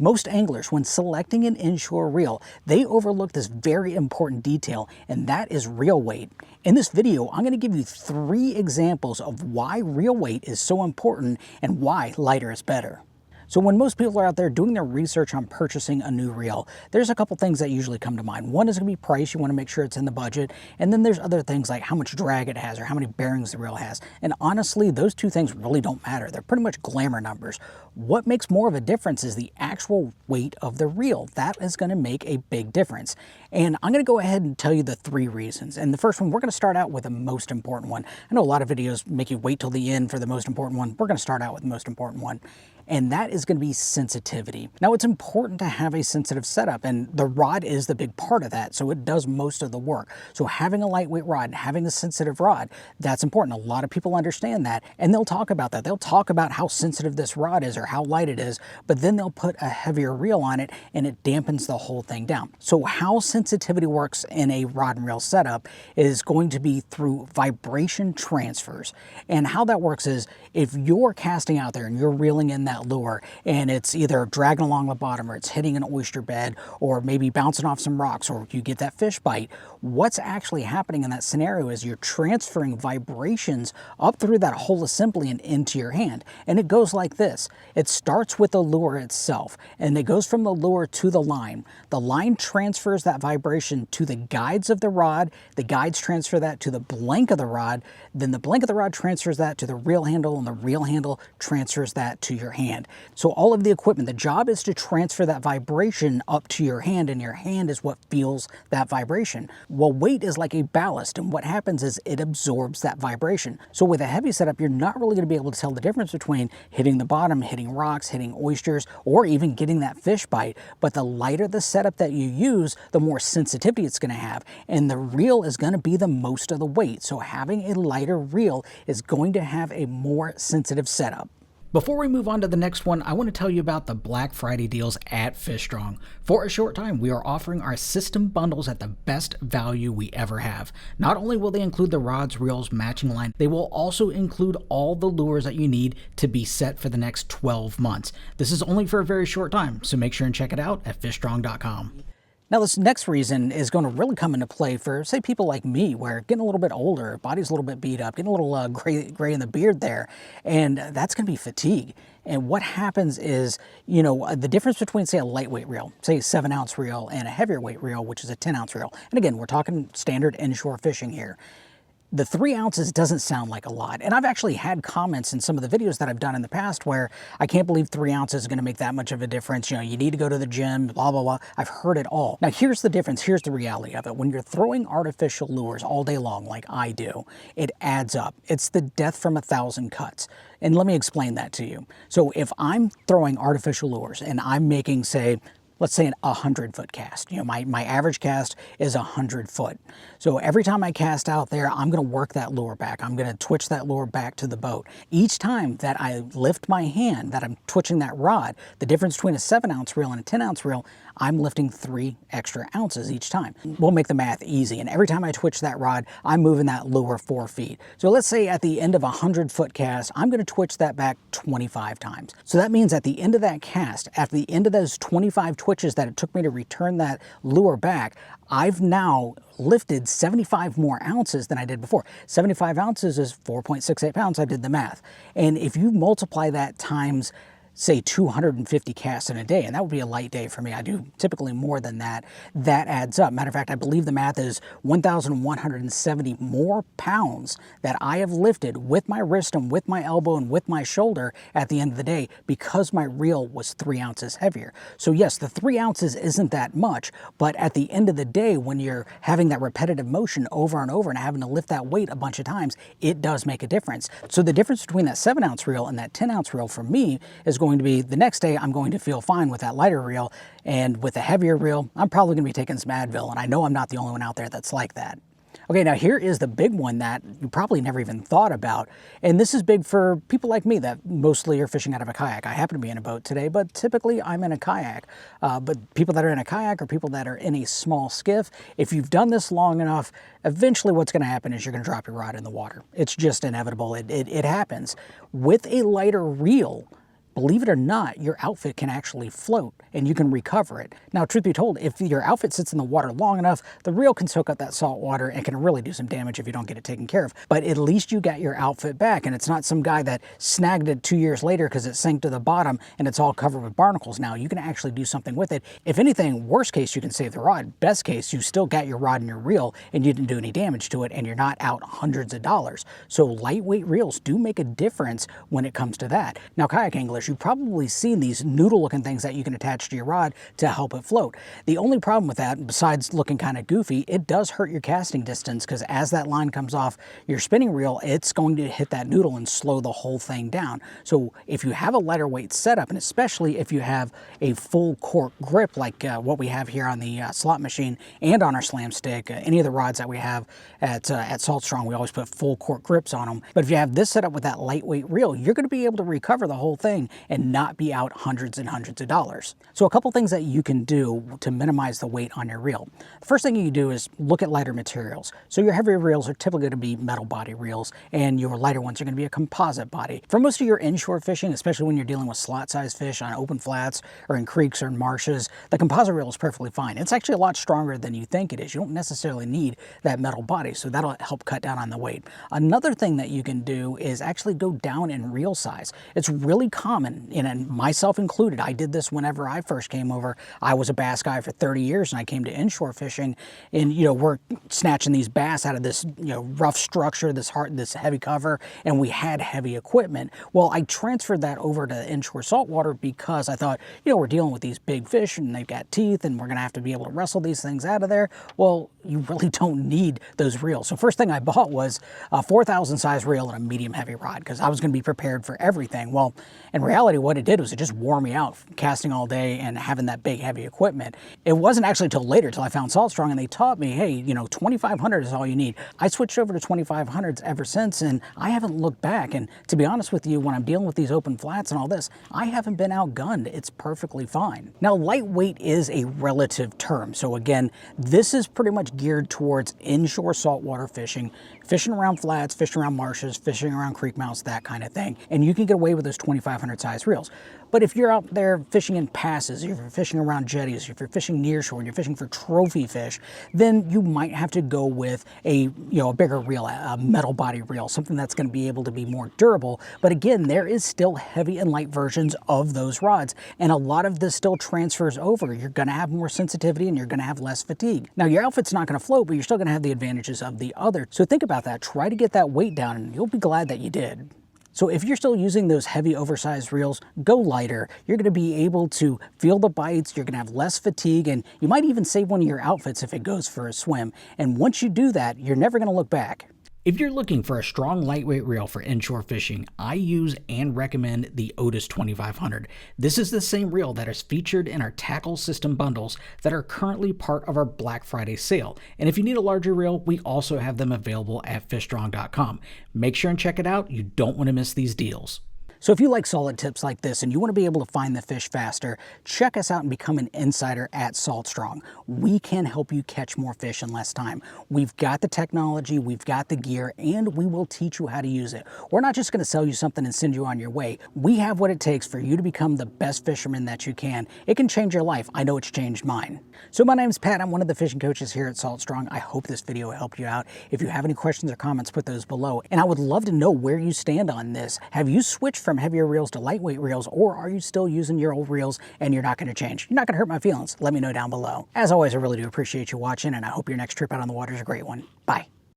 Most anglers, when selecting an inshore reel, they overlook this very important detail, and that is reel weight. In this video, I'm going to give you 3 examples of why reel weight is so important and why lighter is better. So when most people are out there doing their research on purchasing a new reel, there's a couple things that usually come to mind. One is going to be price. You want to make sure it's in the budget. And then there's other things like how much drag it has or how many bearings the reel has. And honestly, those 2 things really don't matter. They're pretty much glamour numbers. What makes more of a difference is the actual weight of the reel. That is going to make a big difference. And I'm going to go ahead and tell you the 3 reasons. And the first one, we're going to start out with the most important one. I know a lot of videos make you wait till the end for the most important one. We're going to start out with the most important one. And that is going to be sensitivity. Now, it's important to have a sensitive setup, and the rod is the big part of that, so it does most of the work. So having a lightweight rod and having a sensitive rod, that's important. A lot of people understand that, and they'll talk about that. They'll talk about how sensitive this rod is or how light it is, but then they'll put a heavier reel on it, and it dampens the whole thing down. So how sensitivity works in a rod and reel setup is going to be through vibration transfers. And how that works is if you're casting out there and you're reeling in that lure and it's either dragging along the bottom or it's hitting an oyster bed or maybe bouncing off some rocks or you get that fish bite, what's actually happening in that scenario is you're transferring vibrations up through that whole assembly and into your hand. And it goes like this. It starts with the lure itself and it goes from the lure to the line. The line transfers that vibration to the guides of the rod. The guides transfer that to the blank of the rod. Then the blank of the rod transfers that to the reel handle and the reel handle transfers that to your hand. So all of the equipment, the job is to transfer that vibration up to your hand, and your hand is what feels that vibration. Well, weight is like a ballast, and what happens is it absorbs that vibration. So with a heavy setup, you're not really going to be able to tell the difference between hitting the bottom, hitting rocks, hitting oysters, or even getting that fish bite. But the lighter the setup that you use, the more sensitivity it's going to have, and the reel is going to be the most of the weight. So having a lighter reel is going to have a more sensitive setup. Before we move on to the next one, I want to tell you about the Black Friday deals at Fishstrong. For a short time, we are offering our system bundles at the best value we ever have. Not only will they include the rods, reels, matching line, they will also include all the lures that you need to be set for the next 12 months. This is only for a very short time, so make sure and check it out at fishstrong.com. Now, this next reason is going to really come into play for, say, people like me, where getting a little bit older, body's a little bit beat up, getting a little gray in the beard there, and that's going to be fatigue. And what happens is, you know, the difference between, say, a lightweight reel, say a 7-ounce reel, and a heavier weight reel, which is a 10-ounce reel. And again, we're talking standard inshore fishing here. The 3 ounces doesn't sound like a lot. And I've actually had comments in some of the videos that I've done in the past where I can't believe 3 ounces is going to make that much of a difference. You know, you need to go to the gym, blah, blah, blah. I've heard it all. Now, here's the difference. Here's the reality of it. When you're throwing artificial lures all day long, like I do, it adds up. It's the death from 1,000 cuts. And let me explain that to you. So if I'm throwing artificial lures and I'm making, say, let's say a 100-foot cast. You know, my average cast is 100 foot. So every time I cast out there, I'm going to work that lure back. I'm going to twitch that lure back to the boat. Each time that I lift my hand, that I'm twitching that rod, the difference between a 7-ounce reel and a 10-ounce reel, I'm lifting 3 extra ounces each time. We'll make the math easy. And every time I twitch that rod, I'm moving that lure 4 feet. So let's say at the end of a 100-foot cast, I'm going to twitch that back 25 times. So that means at the end of that cast, at the end of those 25 twitches that it took me to return that lure back, I've now lifted 75 more ounces than I did before. 75 ounces is 4.68 pounds. I did the math. And if you multiply that times, say, 250 casts in a day, and that would be a light day for me. I do typically more than that. That adds up. Matter of fact, I believe the math is 1,170 more pounds that I have lifted with my wrist and with my elbow and with my shoulder at the end of the day because my reel was 3 ounces heavier. So yes, the 3 ounces isn't that much, but at the end of the day, when you're having that repetitive motion over and over and having to lift that weight a bunch of times, it does make a difference. So the difference between that 7-ounce reel and that 10-ounce reel for me is going to be the next day I'm going to feel fine with that lighter reel, and with a heavier reel, I'm probably going to be taking some Advil, and I know I'm not the only one out there that's like that. Okay, now here is the big one that you probably never even thought about, and this is big for people like me that mostly are fishing out of a kayak. I happen to be in a boat today, but typically I'm in a kayak. But people that are in a kayak or people that are in a small skiff, if you've done this long enough, eventually what's going to happen is you're going to drop your rod in the water. It's just inevitable. It happens. With a lighter reel, believe it or not, your outfit can actually float and you can recover it. Now, truth be told, if your outfit sits in the water long enough, the reel can soak up that salt water and can really do some damage if you don't get it taken care of. But at least you got your outfit back, and it's not some guy that snagged it 2 years later because it sank to the bottom and it's all covered with barnacles now. You can actually do something with it. If anything, worst case, you can save the rod. Best case, you still got your rod and your reel and you didn't do any damage to it and you're not out hundreds of dollars. So lightweight reels do make a difference when it comes to that. Now, kayak anglers, you've probably seen these noodle looking things that you can attach to your rod to help it float. The only problem with that, besides looking kind of goofy, it does hurt your casting distance because as that line comes off your spinning reel, it's going to hit that noodle and slow the whole thing down. So if you have a lighter weight setup, and especially if you have a full cork grip like what we have here on the slot machine and on our slam stick, any of the rods that we have at Salt Strong, we always put full cork grips on them. But if you have this set up with that lightweight reel, you're going to be able to recover the whole thing and not be out hundreds and hundreds of dollars. So a couple things that you can do to minimize the weight on your reel. The first thing you do is look at lighter materials. So your heavier reels are typically going to be metal body reels, and your lighter ones are going to be a composite body. For most of your inshore fishing, especially when you're dealing with slot-sized fish on open flats or in creeks or in marshes, the composite reel is perfectly fine. It's actually a lot stronger than you think it is. You don't necessarily need that metal body, so that'll help cut down on the weight. Another thing that you can do is actually go down in reel size. It's really common, and myself included. I did this whenever I first came over. I was a bass guy for 30 years, and I came to inshore fishing, and we're snatching these bass out of this rough structure, this heavy cover, and we had heavy equipment. Well, I transferred that over to inshore saltwater because I thought, we're dealing with these big fish and they've got teeth and we're going to have to be able to wrestle these things out of there. Well, you really don't need those reels. So first thing I bought was a 4,000 size reel and a medium heavy rod because I was going to be prepared for everything. Well, in reality, what it did was it just wore me out casting all day and having that big heavy equipment. It wasn't actually until later, till I found Salt Strong, and they taught me, hey, 2,500 is all you need. I switched over to 2,500s ever since, and I haven't looked back. And to be honest with you, when I'm dealing with these open flats and all this, I haven't been outgunned. It's perfectly fine. Now, lightweight is a relative term. So again, this is pretty much geared towards inshore saltwater fishing, fishing around flats, fishing around marshes, fishing around creek mouths, that kind of thing. And you can get away with those 2,500 size reels. But if you're out there fishing in passes, if you're fishing around jetties, if you're fishing near shore and you're fishing for trophy fish, then you might have to go with a bigger reel, a metal body reel, something that's going to be able to be more durable. But again, there is still heavy and light versions of those rods, and a lot of this still transfers over. You're going to have more sensitivity and you're going to have less fatigue. Now, your outfit's not going to float, but you're still going to have the advantages of the other. So think about that. Try to get that weight down, and you'll be glad that you did. So if you're still using those heavy oversized reels, go lighter. You're going to be able to feel the bites, you're going to have less fatigue, and you might even save one of your outfits if it goes for a swim. And once you do that, you're never going to look back. If you're looking for a strong lightweight reel for inshore fishing, I use and recommend the Otis 2500. This is the same reel that is featured in our tackle system bundles that are currently part of our Black Friday sale. And if you need a larger reel, we also have them available at fishstrong.com. Make sure and check it out. You don't want to miss these deals. So if you like solid tips like this and you want to be able to find the fish faster, check us out and become an insider at Salt Strong. We can help you catch more fish in less time. We've got the technology, we've got the gear, and we will teach you how to use it. We're not just going to sell you something and send you on your way. We have what it takes for you to become the best fisherman that you can. It can change your life. I know it's changed mine. So my name's Pat. I'm one of the fishing coaches here at Salt Strong. I hope this video helped you out. If you have any questions or comments, put those below. And I would love to know where you stand on this. Have you switched from heavier reels to lightweight reels, or are you still using your old reels and you're not going to change? You're not going to hurt my feelings. Let me know down below. As always, I really do appreciate you watching, and I hope your next trip out on the water is a great one. Bye.